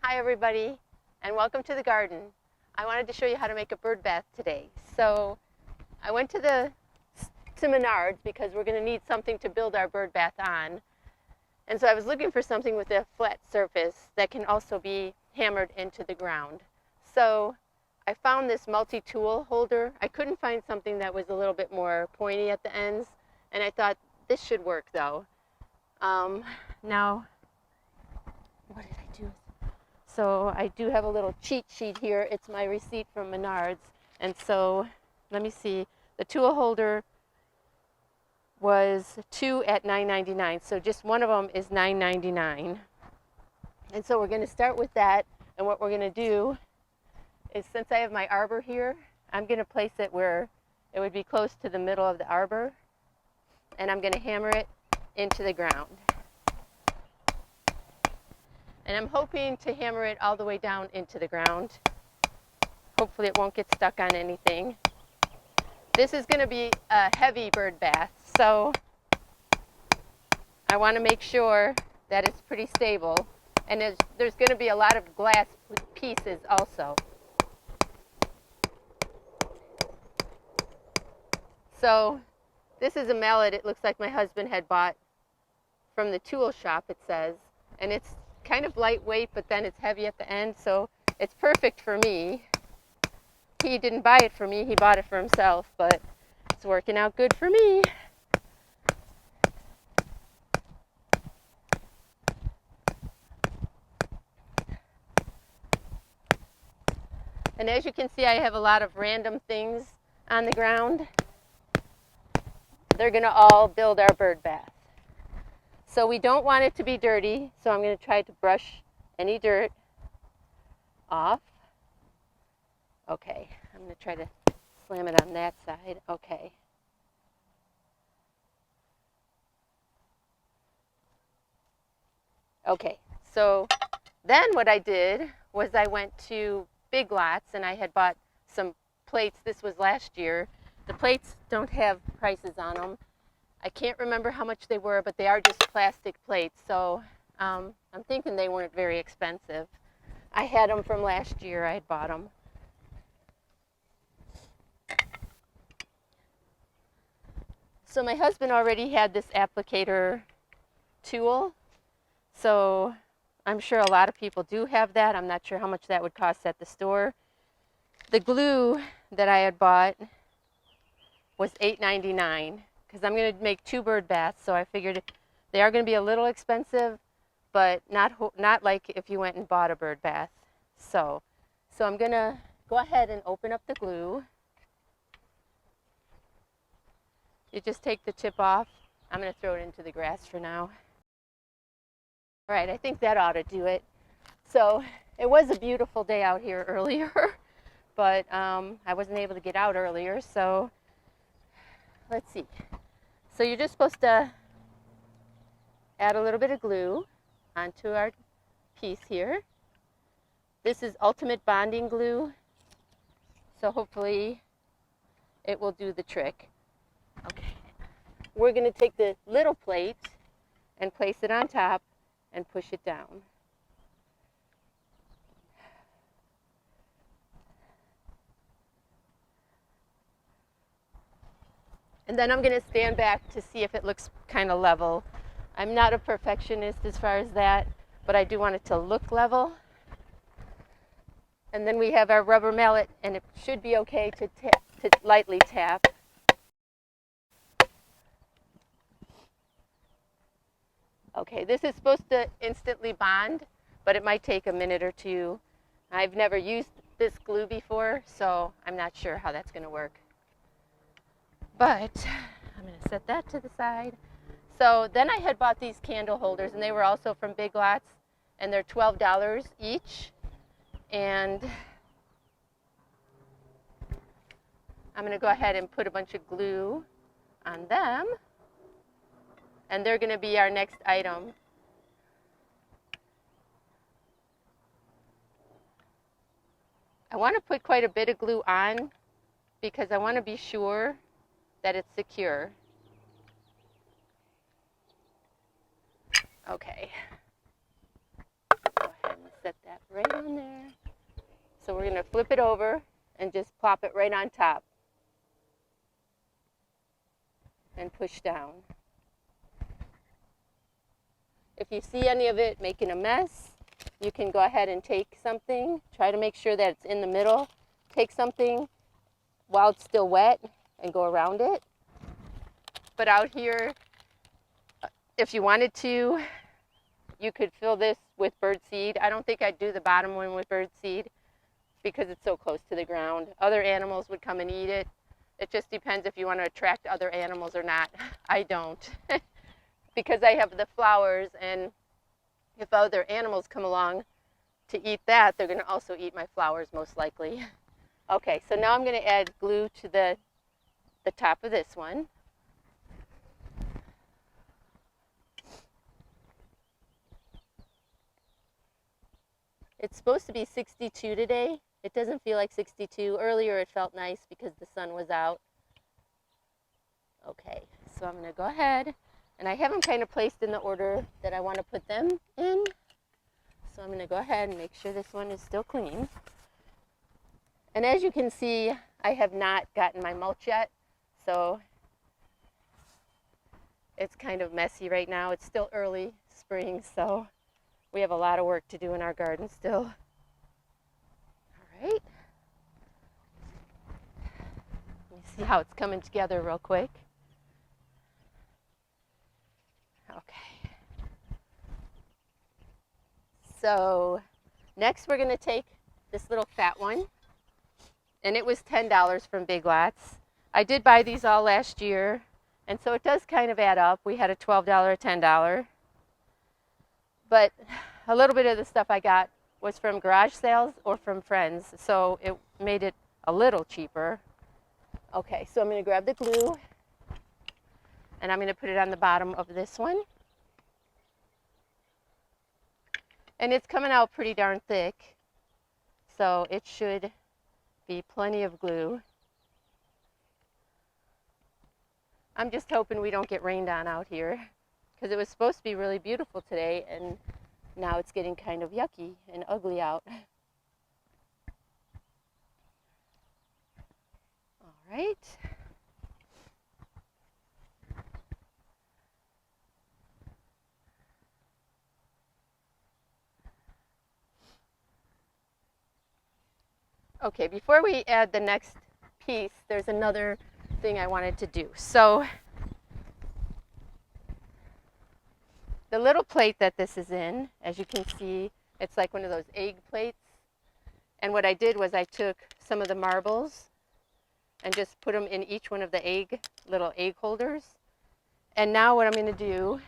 Hi everybody, and welcome to the garden. I wanted to show you how to make a bird bath today. So I went to Menards because we're going to need something to build our bird bath on. And so I was looking for something with a flat surface that can also be hammered into the ground. So I found this multi-tool holder. I couldn't find something that was a little bit more pointy at the ends, and I thought this should work though. Now, what did I do? So I do have a little cheat sheet here. It's my receipt from Menards. And so let me see. The tool holder was 2 at $9.99. So just one of them is $9.99. And so we're going to start with that. And what we're going to do is, since I have my arbor here, I'm going to place it where it would be close to the middle of the arbor. And I'm going to hammer it into the ground. And I'm hoping to hammer it all the way down into the ground. Hopefully it won't get stuck on anything. This is going to be a heavy bird bath, so I want to make sure that it's pretty stable. And there's going to be a lot of glass pieces also. So this is a mallet it looks like my husband had bought from the tool shop, it says. And it's kind of lightweight, but then it's heavy at the end, so it's perfect for me. He didn't buy it for me, he bought it for himself, but it's working out good for me. And as you can see, I have a lot of random things on the ground. They're going to all build our bird bath. So we don't want it to be dirty, so I'm going to try to brush any dirt off. Okay, I'm going to try to slam it on that side. Okay. Okay, so then what I did was I went to Big Lots and I had bought some plates. This was last year. The plates don't have prices on them. I can't remember how much they were, but they are just plastic plates, so I'm thinking they weren't very expensive. I had them from last year. I had bought them. So my husband already had this applicator tool, so I'm sure a lot of people do have that. I'm not sure how much that would cost at the store. The glue that I had bought was $8.99. Because I'm going to make 2 bird baths, so I figured they are going to be a little expensive, but not like if you went and bought a bird bath. So I'm going to go ahead and open up the glue. You just take the tip off. I'm going to throw it into the grass for now. All right, I think that ought to do it. So it was a beautiful day out here earlier, but I wasn't able to get out earlier, so let's see. So you're just supposed to add a little bit of glue onto our piece here. This is ultimate bonding glue, so hopefully it will do the trick. Okay. We're going to take the little plate and place it on top and push it down. And then I'm going to stand back to see if it looks kind of level. I'm not a perfectionist as far as that, but I do want it to look level. And then we have our rubber mallet, and it should be okay to lightly tap. Okay, this is supposed to instantly bond, but it might take a minute or two. I've never used this glue before, so I'm not sure how that's going to work. But I'm going to set that to the side. So then I had bought these candle holders, and they were also from Big Lots, and they're $12 each. And I'm going to go ahead and put a bunch of glue on them, and they're going to be our next item. I want to put quite a bit of glue on because I want to be sure that it's secure. Okay. Go ahead and set that right on there. So we're going to flip it over and just plop it right on top and push down. If you see any of it making a mess, you can go ahead and take something, try to make sure that it's in the middle. Take something while it's still wet and go around it. But out here, if you wanted to, you could fill this with birdseed. I don't think I'd do the bottom one with birdseed because it's so close to the ground. Other animals would come and eat it. It just depends if you want to attract other animals or not. I don't. Because I have the flowers, and if other animals come along to eat that, they're going to also eat my flowers most likely. Okay, so now I'm going to add glue to the top of this one. It's supposed to be 62 today. It doesn't feel like 62. Earlier it felt nice because the sun was out. Okay, so I'm going to go ahead, and I have them kind of placed in the order that I want to put them in. So I'm going to go ahead and make sure this one is still clean. And as you can see, I have not gotten my mulch yet, so it's kind of messy right now. It's still early spring, so we have a lot of work to do in our garden still. All right. Let me see how it's coming together real quick. Okay. So next we're going to take this little fat one, and it was $10 from Big Lots. I did buy these all last year, and so it does kind of add up. We had a $12, $10. But a little bit of the stuff I got was from garage sales or from friends, so it made it a little cheaper. Okay, so I'm going to grab the glue, and I'm going to put it on the bottom of this one. And it's coming out pretty darn thick, so it should be plenty of glue. I'm just hoping we don't get rained on out here, because it was supposed to be really beautiful today, and now it's getting kind of yucky and ugly out. All right. Okay, before we add the next piece, there's another thing I wanted to do. So the little plate that this is in, as you can see, it's like one of those egg plates. And what I did was I took some of the marbles and just put them in each one of the little egg holders. And now what I'm going to do,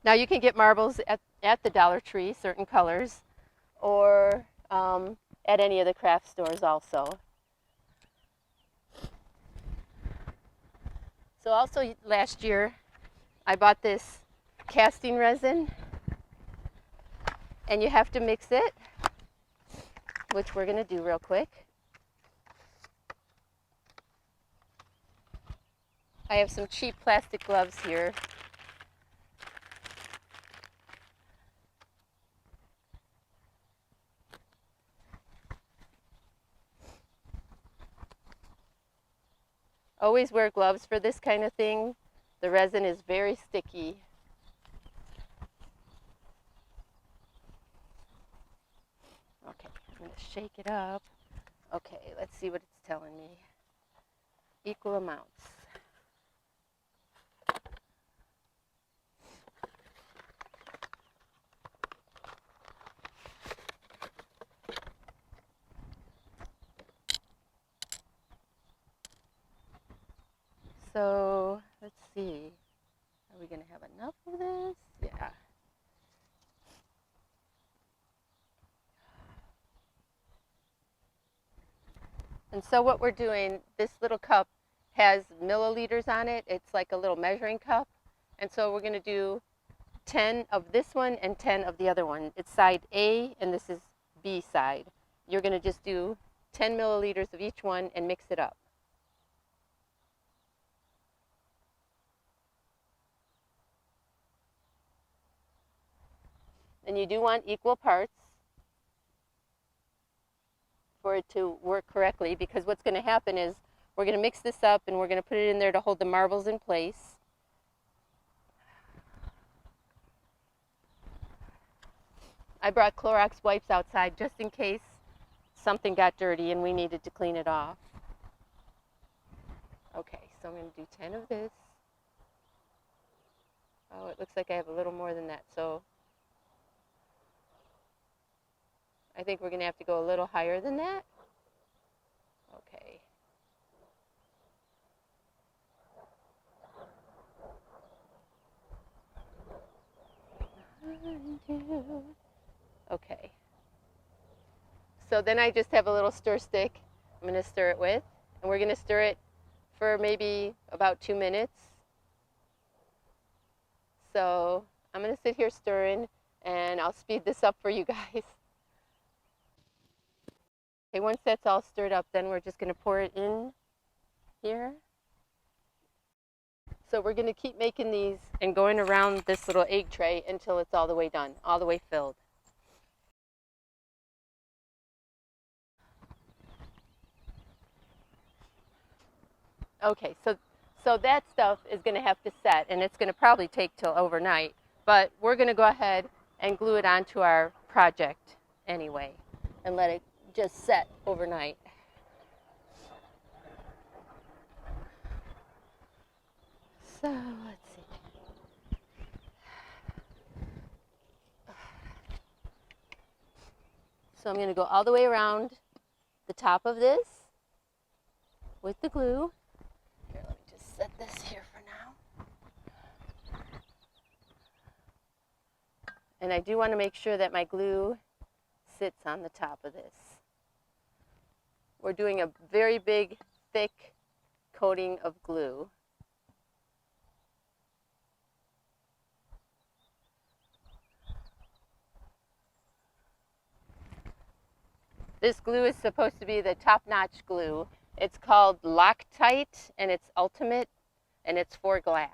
now you can get marbles at the Dollar Tree, certain colors, or at any of the craft stores also. So also last year, I bought this casting resin, and you have to mix it, which we're going to do real quick. I have some cheap plastic gloves here. Always wear gloves for this kind of thing. The resin is very sticky. Okay, I'm going to shake it up. Okay, let's see what it's telling me. Equal amounts. So let's see, are we going to have enough of this? Yeah. And so what we're doing, this little cup has milliliters on it. It's like a little measuring cup. And so we're going to do 10 of this one and 10 of the other one. It's side A and this is B side. You're going to just do 10 milliliters of each one and mix it up. And you do want equal parts for it to work correctly, because what's going to happen is we're going to mix this up and we're going to put it in there to hold the marbles in place. I brought Clorox wipes outside just in case something got dirty and we needed to clean it off. Okay, so I'm going to do 10 of this. Oh, it looks like I have a little more than that, so I think we're going to have to go a little higher than that. Okay. Okay. So then I just have a little stir stick I'm going to stir it with, and we're going to stir it for maybe about 2 minutes. So I'm going to sit here stirring, and I'll speed this up for you guys. Okay, once that's all stirred up, then we're just going to pour it in here. So we're going to keep making these and going around this little egg tray until it's all the way done, all the way filled. Okay, so that stuff is going to have to set, and it's going to probably take till overnight, but we're going to go ahead and glue it onto our project anyway and let it just set overnight. So let's see. So I'm going to go all the way around the top of this with the glue. Here, let me just set this here for now. And I do want to make sure that my glue sits on the top of this. We're doing a very big, thick coating of glue. This glue is supposed to be the top-notch glue. It's called Loctite, and it's ultimate, and it's for glass.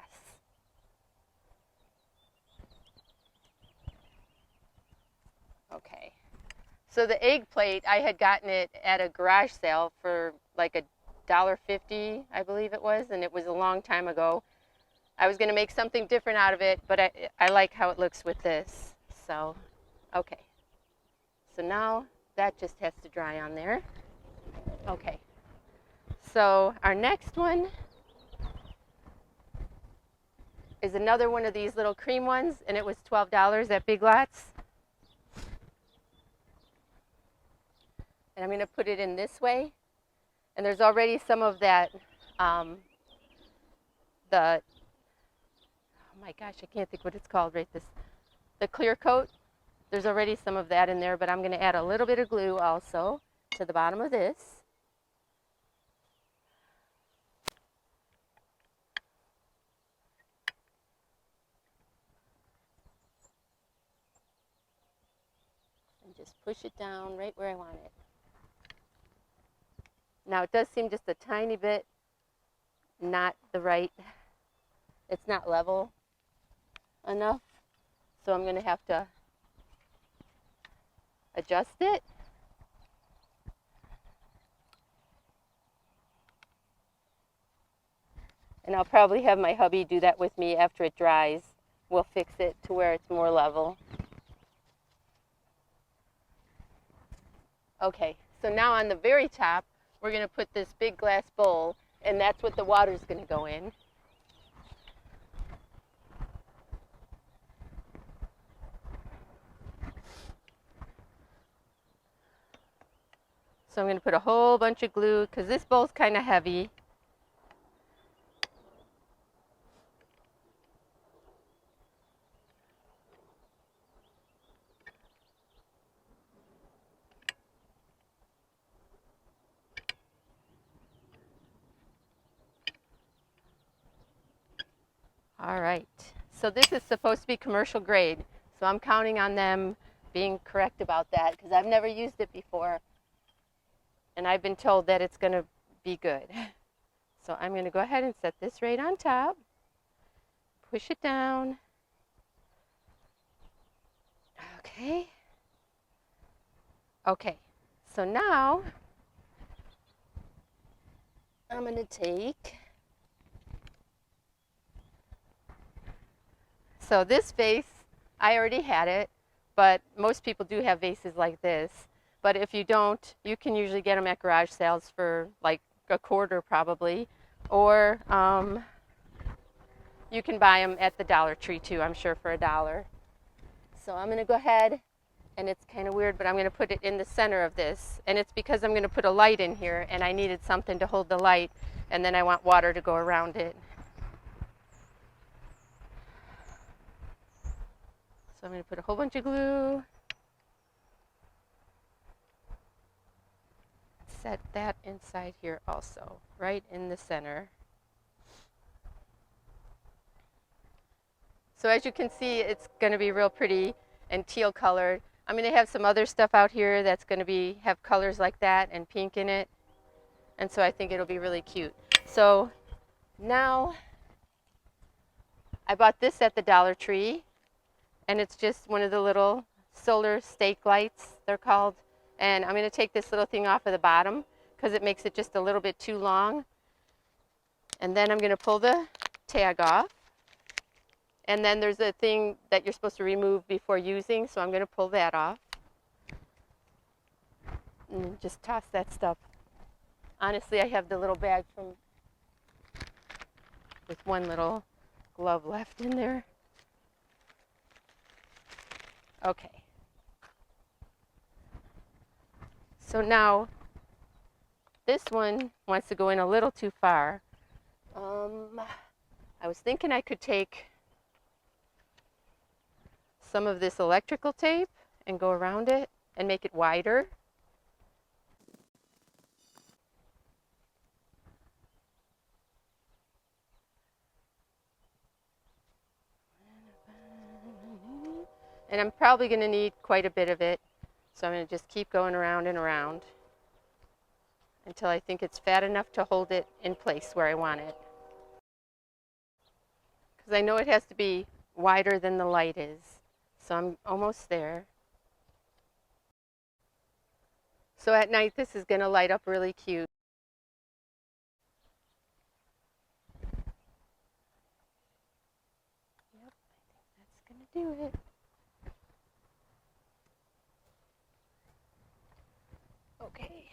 Okay. So the egg plate, I had gotten it at a garage sale for like $1.50, I believe it was, and it was a long time ago. I was going to make something different out of it, but I like how it looks with this. So, okay. So now that just has to dry on there. Okay. So our next one is another one of these little cream ones, and it was $12 at Big Lots. And I'm going to put it in this way. And there's already some of that, oh my gosh, I can't think what it's called right this, the clear coat. There's already some of that in there, but I'm going to add a little bit of glue also to the bottom of this. And just push it down right where I want it. Now it does seem just a tiny bit not the right, it's not level enough, so I'm going to have to adjust it. And I'll probably have my hubby do that with me after it dries. We'll fix it to where it's more level. Okay, so now on the very top, we're going to put this big glass bowl, and that's what the water is going to go in. So I'm going to put a whole bunch of glue, because this bowl's kind of heavy. All right, so this is supposed to be commercial grade, so I'm counting on them being correct about that, because I've never used it before, and I've been told that it's going to be good. So I'm going to go ahead and set this right on top, push it down. Okay. Okay, so now I'm going to take, so this vase, I already had it, but most people do have vases like this. But if you don't, you can usually get them at garage sales for like $1 probably, or you can buy them at the Dollar Tree too, I'm sure, for $1. So I'm going to go ahead, and it's kind of weird, but I'm going to put it in the center of this. And it's because I'm going to put a light in here, and I needed something to hold the light, and then I want water to go around it. So I'm going to put a whole bunch of glue. Set that inside here also, right in the center. So as you can see, it's going to be real pretty and teal colored. I'm going to have some other stuff out here that's going to have colors like that and pink in it. And so I think it'll be really cute. So now I bought this at the Dollar Tree, and it's just one of the little solar stake lights, they're called. And I'm going to take this little thing off of the bottom because it makes it just a little bit too long. And then I'm going to pull the tag off. And then there's a thing that you're supposed to remove before using, so I'm going to pull that off. And just toss that stuff. Honestly, I have the little bag with one little glove left in there. Okay. So now, this one wants to go in a little too far. I was thinking I could take some of this electrical tape and go around it and make it wider. And I'm probably going to need quite a bit of it, so I'm going to just keep going around and around until I think it's fat enough to hold it in place where I want it. Because I know it has to be wider than the light is, so I'm almost there. So at night this is going to light up really cute. Yep, I think that's going to do it. Okay.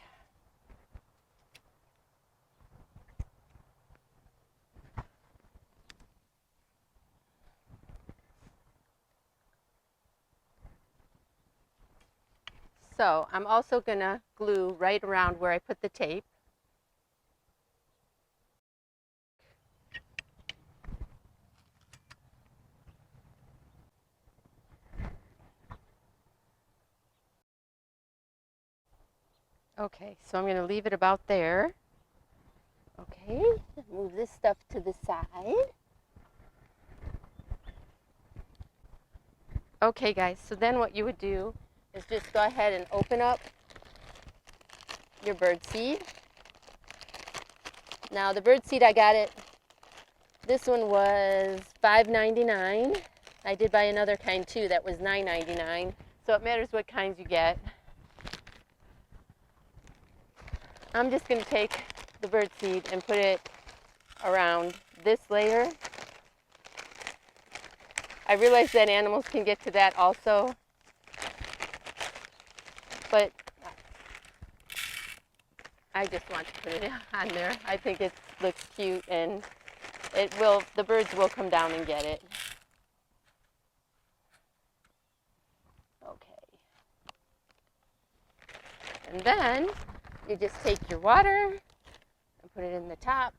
So I'm also going to glue right around where I put the tape. Okay, so I'm going to leave it about there. Okay, move this stuff to the side. Okay guys, so then what you would do is just go ahead and open up your bird seed. Now the bird seed, I got it, this one was $5.99. I did buy another kind too that was $9.99, so it matters what kinds you get. I'm just going to take the bird seed and put it around this layer. I realize that animals can get to that also, but I just want to put it on there. I think it looks cute, and the birds will come down and get it. Okay. And then you just take your water and put it in the top.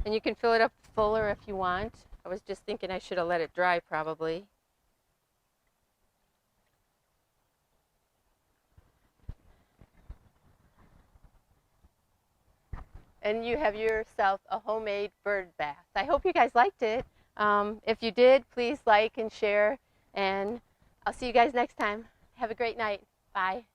And you can fill it up fuller if you want. I was just thinking I should have let it dry probably. And you have yourself a homemade bird bath. I hope you guys liked it. If you did, please like and share, and I'll see you guys next time. Have a great night. Bye.